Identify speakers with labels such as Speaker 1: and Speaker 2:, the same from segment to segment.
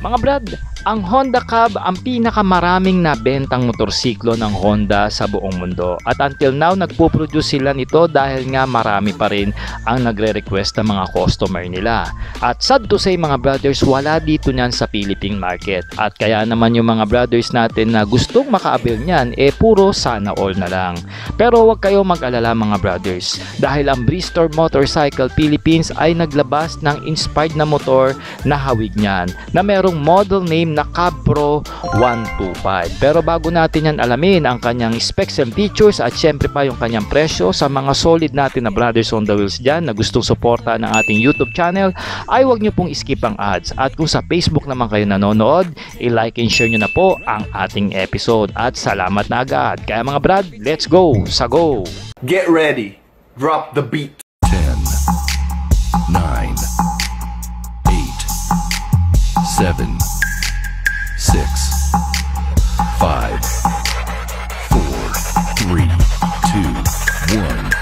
Speaker 1: Mga brad, ang Honda Cab ang pinakamaraming nabentang motorsiklo ng Honda sa buong mundo. At until now, nagpo-produce sila nito dahil nga marami pa rin ang nagre-request ng mga customer nila. At sad to say mga brothers, wala dito niyan sa Philippine market. At kaya naman yung mga brothers natin na gustong makaabil niyan, puro sana all na lang. Pero huwag kayo mag-alala mga brothers, dahil ang Bristol Motorcycle Philippines ay naglabas ng inspired na motor na hawig niyan, na merong model name na Cab Pro 125. Pero bago natin yan alamin ang kanyang specs and features at syempre pa yung kanyang presyo, sa mga solid natin na brothers on the wheels dyan na gustong suporta ng ating YouTube channel, ay huwag nyo pong skip ang ads. At kung sa Facebook naman kayo nanonood, i-like and share nyo na po ang ating episode. At salamat na agad. Kaya mga brad, let's go! Sa go!
Speaker 2: Get ready. Drop the beat.
Speaker 3: 10, 9, 8, 7, 6, 5, 4, 3, 2, 1, 0.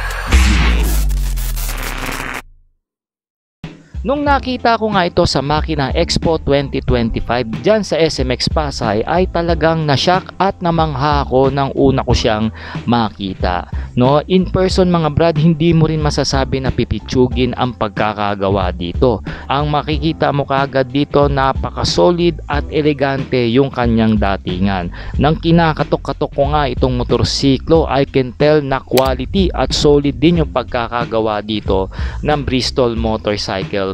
Speaker 1: Nung nakita ko nga ito sa Makina Expo 2025 dyan sa SMX Pasay, ay talagang nashock at namangha ako nang una ko siyang makita. No, in person mga brad, hindi mo rin masasabi na pipitsugin ang pagkakagawa dito. Ang makikita mo kaagad dito, napaka-solid at elegante yung kanyang datingan. Nang kinakatok-katok ko nga itong motorsiklo, I can tell na quality at solid din yung pagkakagawa dito ng Bristol Motorcycle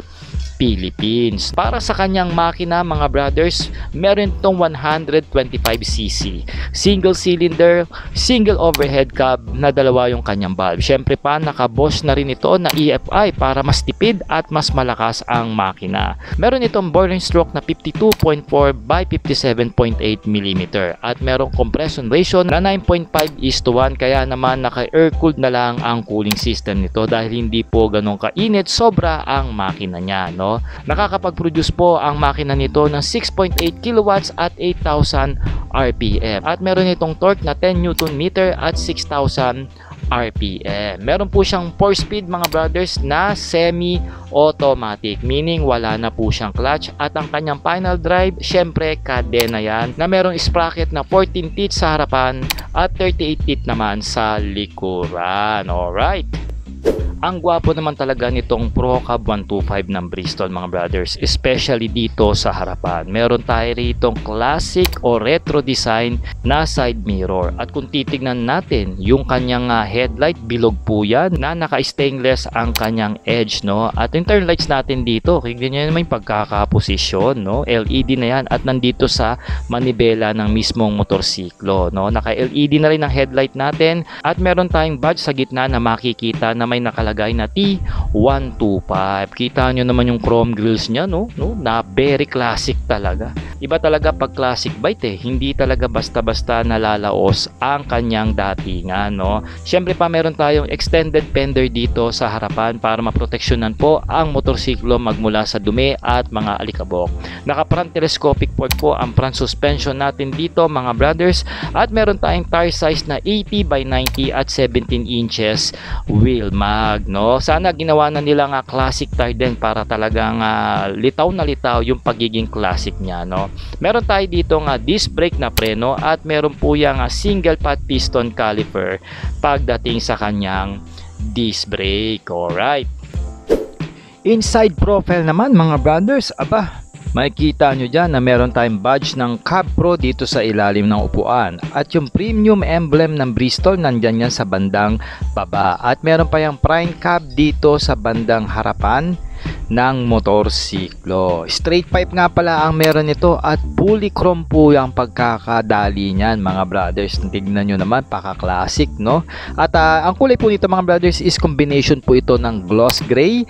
Speaker 1: Philippines. Para sa kanyang makina mga brothers, meron itong 125cc single cylinder, single overhead cab na dalawa yung kanyang valve. Syempre pa naka-Bosch na rin ito na EFI para mas tipid at mas malakas ang makina. Meron itong boiling stroke na 52.4 by 57.8 mm at merong compression ratio na 9.5:1, kaya naman naka-air cooled na lang ang cooling system nito dahil hindi po ganun kainit sobra ang makina niya, no? Nakakapag-produce po ang makina nito ng 6.8 kilowatts at 8,000 RPM. At meron itong torque na 10 Newton meter at 6,000 RPM. Meron po siyang 4-speed mga brothers na semi-automatic, meaning wala na po siyang clutch. At ang kanyang final drive, syempre kadena yan, na merong sprocket na 14 teeth sa harapan at 38 teeth naman sa likuran. Alright. Ang gwapo naman talaga nitong Pro Cab 125 ng Bristol mga brothers, especially dito sa harapan. Meron tayo rito classic o retro design na side mirror. At kung titignan natin yung kanyang headlight, bilog po yan na naka-stainless ang kanyang edge, no? At yung turn lights natin dito, tignan nyo naman yung pagkakaposisyon, no? LED na yan at nandito sa manibela ng mismong motorsiklo, no? Naka-LED na rin ang headlight natin at meron tayong badge sa gitna na makikita na may nakalagay na T125. Kita nyo naman yung chrome grills niya, no? Na very classic talaga. Iba talaga pag classic bike hindi talaga basta-basta nalalaos ang kanyang datingan, no? Syempre pa meron tayong extended fender dito sa harapan para maproteksyonan po ang motorsiklo magmula sa dumi at mga alikabok. Naka-front telescopic port po ang front suspension natin dito mga brothers at meron tayong tire size na 80 by 90 at 17 inches wheel mag, no? Sana ginawa na nila nga classic tire din para talagang litaw na litaw yung pagiging classic niya, no? Meron tayo dito nga disc brake na preno at meron po yung single pad piston caliper pagdating sa kanyang disc brake. Alright. Inside profile naman mga brothers, aba, makikita nyo dyan na meron tayong badge ng Cab Pro dito sa ilalim ng upuan. At yung premium emblem ng Bristol nandyan yan sa bandang baba. At meron pa yung prime cab dito sa bandang harapan ng motorsiklo. Straight pipe nga pala ang meron nito at fully chrome po yung pagkakadali niyan mga brothers. Tignan nyo naman, paka-classic, no? At ang kulay po nito mga brothers is combination po ito ng gloss gray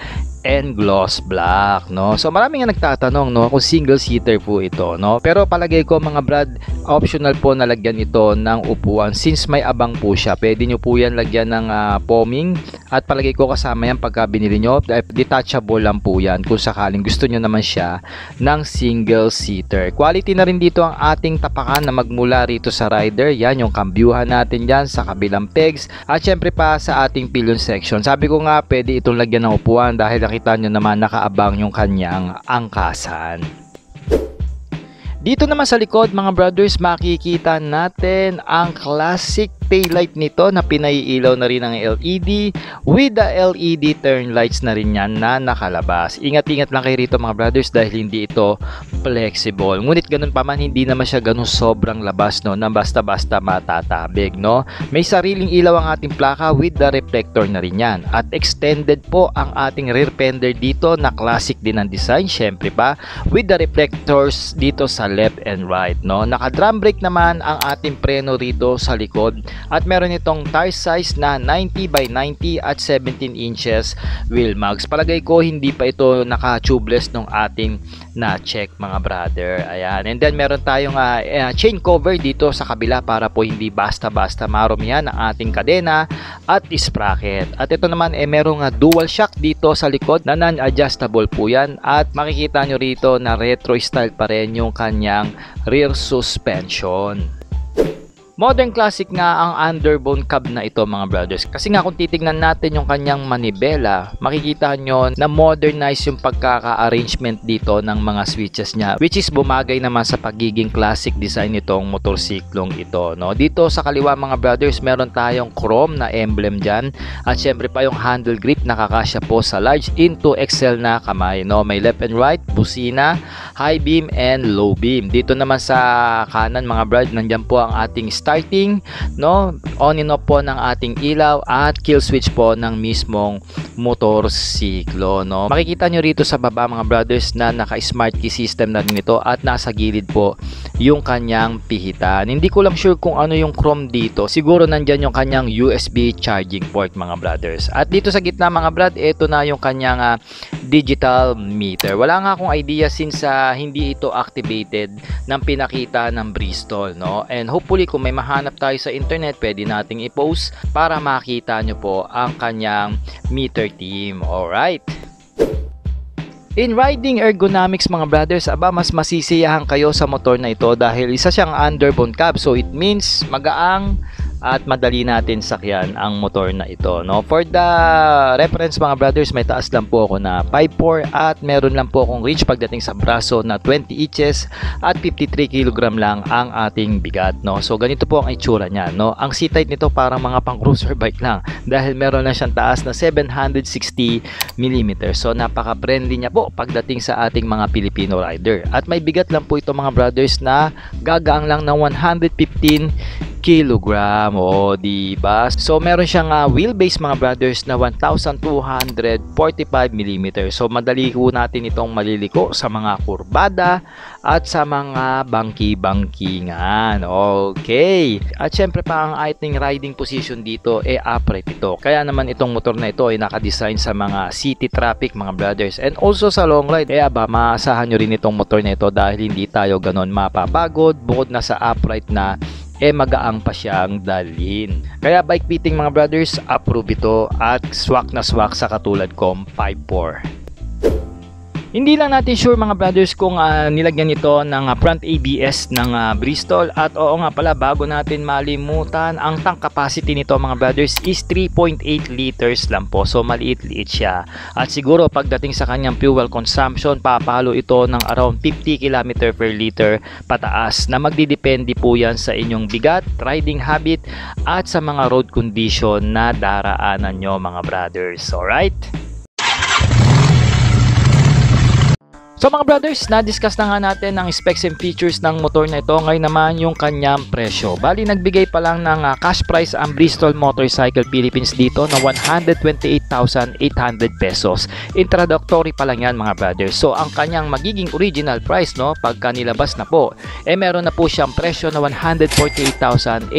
Speaker 1: and gloss black, no? So maraming nga nagtatanong, no, kung single seater po ito, no? Pero palagay ko mga brad, optional po na lagyan ito ng upuan since may abang po siya. Pwede nyo po yan lagyan ng foaming at palagay ko kasama yan pagka binili nyo. Detachable lang po yan kung sakaling gusto nyo naman siya ng single seater. Quality na rin dito ang ating tapakan na magmula rito sa rider. Yan yung kambyuhan natin dyan sa kabilang pegs at syempre pa sa ating pillion section. Sabi ko nga pwede itong lagyan ng upuan dahil nakita nyo naman nakaabang yung kanyang angkasan. Dito naman sa likod mga brothers, makikita natin ang classic taillight nito na pinaiilaw na rin ng LED with the LED turn lights na rin yan na nakalabas. Ingat-ingat lang kayo rito mga brothers dahil hindi ito flexible. Ngunit ganun pa man, hindi naman siya ganun sobrang labas, no, na basta-basta matatabig, no. May sariling ilaw ang ating plaka with the reflector na rin yan. At extended po ang ating rear fender dito na classic din ang design, syempre pa, with the reflectors dito sa left and right, no. Naka-drum brake naman ang ating preno rito sa likod. At meron itong tire size na 90 by 90 at 17 inches wheel mags. Palagay ko hindi pa ito naka-tubeless nung ating na-check mga brother. Ayan. And then meron tayong chain cover dito sa kabila para po hindi basta-basta marumihan ang ating kadena at sprocket. At ito naman merong dual shock dito sa likod na non-adjustable po yan. At makikita nyo rito na retro style pa rin yung kanyang rear suspension. Modern classic nga ang underbone cab na ito mga brothers. Kasi nga kung titignan natin yung kanyang manibela, makikita nyo na modernize yung pagkaka-arrangement dito ng mga switches niya, which is bumagay naman sa pagiging classic design nitong motorsiklong ito, no? Dito sa kaliwa mga brothers, meron tayong chrome na emblem dyan. At syempre pa yung handle grip nakakasya po sa large into XL na kamay, no? May left and right, busina, high beam and low beam. Dito naman sa kanan mga brothers, nandyan po ang ating starting, no, on and off po ng ating ilaw at kill switch po ng mismong motorsiklo, no. Makikita nyo rito sa baba mga brothers na naka smart key system na rin ito at nasa gilid po yung kanyang pihitan. Hindi ko lang sure kung ano yung chrome dito, siguro nandyan yung kanyang USB charging port mga brothers. At dito sa gitna mga brad, ito na yung kanyang digital meter. Wala nga akong idea since hindi ito activated ng pinakita ng Bristol, no. And hopefully kung may mahanap tayo sa internet, pwede nating i-post para makita nyo po ang kanyang meter team. Alright. In riding ergonomics mga brothers, mas masisiyahan kayo sa motor na ito dahil isa siyang underbone cab. So it means magaang at madali natin sakyan ang motor na ito, no. For the reference mga brothers, may taas lang po ako na 5'4" at meron lang po akong reach pagdating sa braso na 20 inches at 53 kg lang ang ating bigat, no. So ganito po ang itsura niya, no. Ang seat height nito parang mga pang cruiser bike lang dahil meron lang siyang taas na 760 mm. So napaka-friendly niya po pagdating sa ating mga Filipino rider. At may bigat lang po ito mga brothers na gagaang lang ng 115 kilogram, o diba? So meron siyang wheelbase mga brothers na 1245 mm. So madali po natin itong maliliko sa mga kurbada at sa mga bangki-bangkingan. Okay. At syempre pa ang ating riding position dito upright ito. Kaya naman itong motor na ito ay naka-design sa mga city traffic mga brothers. And also sa long ride, maasahan nyo rin itong motor na ito dahil hindi tayo ganon mapapagod. Bukod na sa upright na magaang pa siyang dalhin. Kaya bike fitting mga brothers, approve ito at swak na swak sa katulad kong 5'4". Hindi lang natin sure mga brothers kung nilagyan ito ng front ABS ng Bristol. At oo nga pala, bago natin malimutan, ang tank capacity nito mga brothers is 3.8 liters lang po. So maliit-liit siya. At siguro pagdating sa kanyang fuel consumption, papalo ito ng around 50 km per liter pataas, na magdidepende po yan sa inyong bigat, riding habit at sa mga road condition na daraanan nyo mga brothers. Alright? So mga brothers, na-discuss na nga natin ang specs and features ng motor na ito. Ngayon naman yung kanyang presyo. Bali nagbigay pa lang ng cash price ang Bristol Motorcycle Philippines dito na 128,800 pesos. Introductory pa lang yan mga brothers. So ang kanyang magiging original price, no, pagka nilabas na po, meron na po siyang presyo na 148,800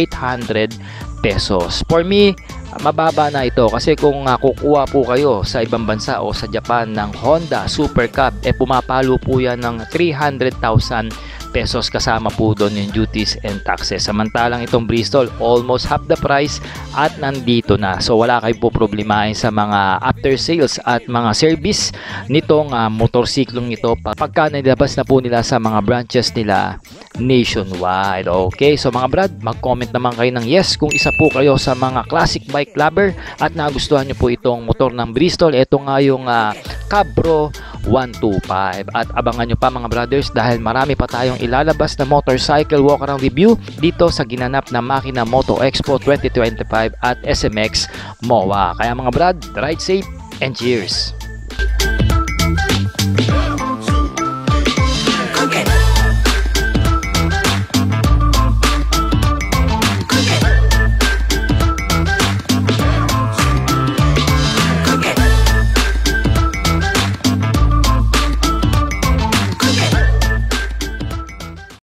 Speaker 1: pesos. For me, mababa na ito kasi kung kukuha po kayo sa ibang bansa o sa Japan ng Honda Super Cab, pumapalo po yan ng 300,000 pesos kasama po doon yung duties and taxes. Samantalang itong Bristol, almost half the price at nandito na. So wala kayo po problemahin sa mga after sales at mga service nitong motorsiklong ito pagka nilabas na po nila sa mga branches nila nationwide. Okay, so mga brad, mag-comment naman kayo ng yes kung isa po kayo sa mga classic bike lover at nagustuhan nyo po itong motor ng Bristol. Ito nga yung Cabro 125. At abangan nyo pa mga brothers dahil marami pa tayong ilalabas na motorcycle walk around review dito sa ginanap na Makina Moto Expo 2025 at SMX MOA. Kaya mga brad, ride safe and cheers!